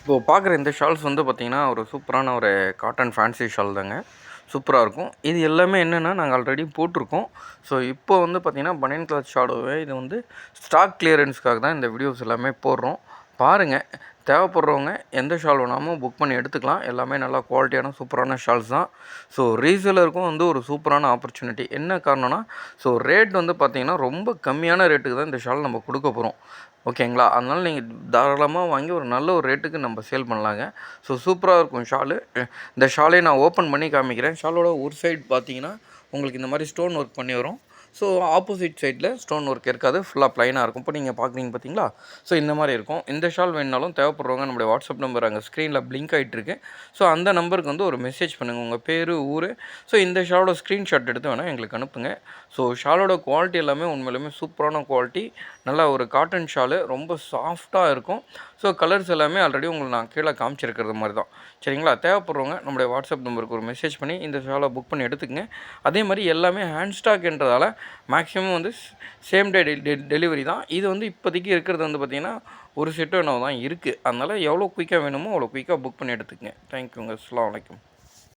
இப்போ பார்க்குற இந்த ஷால்ஸ் வந்து பார்த்திங்கன்னா, ஒரு சூப்பரான ஒரு காட்டன் ஃபேன்சி ஷால் தாங்க. சூப்பரா இருக்கும். இது எல்லாமே என்னென்னா, நாங்கள் ஆல்ரெடி போட்டிருக்கோம். ஸோ, இப்போ வந்து பார்த்திங்கன்னா, பனியன் கிளாத் ஷாடோவே இது வந்து ஸ்டாக் கிளியரன்ஸ்க்காக தான் இந்த வீடியோஸ் எல்லாமே போடுறோம். பாருங்கள். தேவைப்படுறவங்க எந்த ஷால் வேணாலும் புக் பண்ணி எடுத்துக்கலாம். எல்லாமே நல்லா குவாலிட்டியான சூப்பரான ஷால்ஸ் தான். ஸோ, ரீசேலருக்கும் வந்து ஒரு சூப்பரான ஆப்பர்ச்சுனிட்டி. என்ன காரணம்னா, ஸோ ரேட் வந்து பார்த்திங்கன்னா, ரொம்ப கம்மியான ரேட்டுக்கு தான் இந்த ஷால் நம்ம கொடுக்க போகிறோம். ஓகேங்களா? அதனால் நீங்கள் தாராளமா வாங்கி ஒரு நல்ல ஒரு ரேட்டுக்கு நம்ம சேல் பண்ணலாங்க. ஸோ, சூப்பரா இருக்கும் ஷாலு. இந்த ஷாலையும் நான் ஓப்பன் பண்ணி காமிக்கிறேன். ஷாலோட ஒரு சைடு பார்த்தீங்கன்னா, உங்களுக்கு இந்த மாதிரி ஸ்டோன் ஒர்க் பண்ணி வரும். ஸோ, ஆப்போசிட் சைடில் ஸ்டோன் ஒர்க் இருக்காது. ஃபுல்லாக ப்ளைனாக இருக்கும். இப்போ நீங்கள் பார்க்குறீங்க பார்த்தீங்களா? ஸோ, இந்த மாதிரி இருக்கும். இந்த ஷால் வேணுனாலும் தேவைப்படுறவங்க நம்முடைய வாட்ஸ்அப் நம்பர் அங்கே ஸ்க்ரீனில் பிளிங்க் ஆகிட்டுருக்கு. ஸோ, அந்த நம்பருக்கு வந்து ஒரு மெசேஜ் பண்ணுங்கள். உங்கள் பேர், ஊர். ஸோ, இந்த ஷாலோட ஸ்க்ரீன்ஷாட் எடுத்து வேணால் எங்களுக்கு அனுப்புங்க. ஸோ, ஷாலோட குவாலிட்டி எல்லாமே உண்மையிலுமே சூப்பரான குவாலிட்டி. நல்லா ஒரு காட்டன் ஷாலு. ரொம்ப சாஃப்ட்டாக இருக்கும். ஸோ, கலர்ஸ் எல்லாமே ஆல்ரெடி உங்களுக்கு நான் கீழே காமிச்சிருக்கிறது மாதிரி தான். சரிங்களா? தேவைப்படுறவங்க நம்முடைய வாட்ஸ்அப் நம்பருக்கு ஒரு மெசேஜ் பண்ணி இந்த ஷாலை புக் பண்ணி எடுத்துக்கங்க. அதே மாதிரி எல்லாமே ஹேண்ட் ஸ்டாக்ன்றதால மேக்ஸிமம் வந்து சேம் டே டெலிவரி தான். இது வந்து இப்போதைக்கு இருக்கிறது வந்து பார்த்திங்கன்னா, ஒரு செட்டோ என்னவோ தான் இருக்குது. அதனால் எவ்வளோ குயிக்காக வேணுமோ அவ்வளோ குயிக்காக புக் பண்ணி எடுத்துக்கங்க. தேங்க்யூங்க. அஸ்ஸலாமு அலைக்கும்.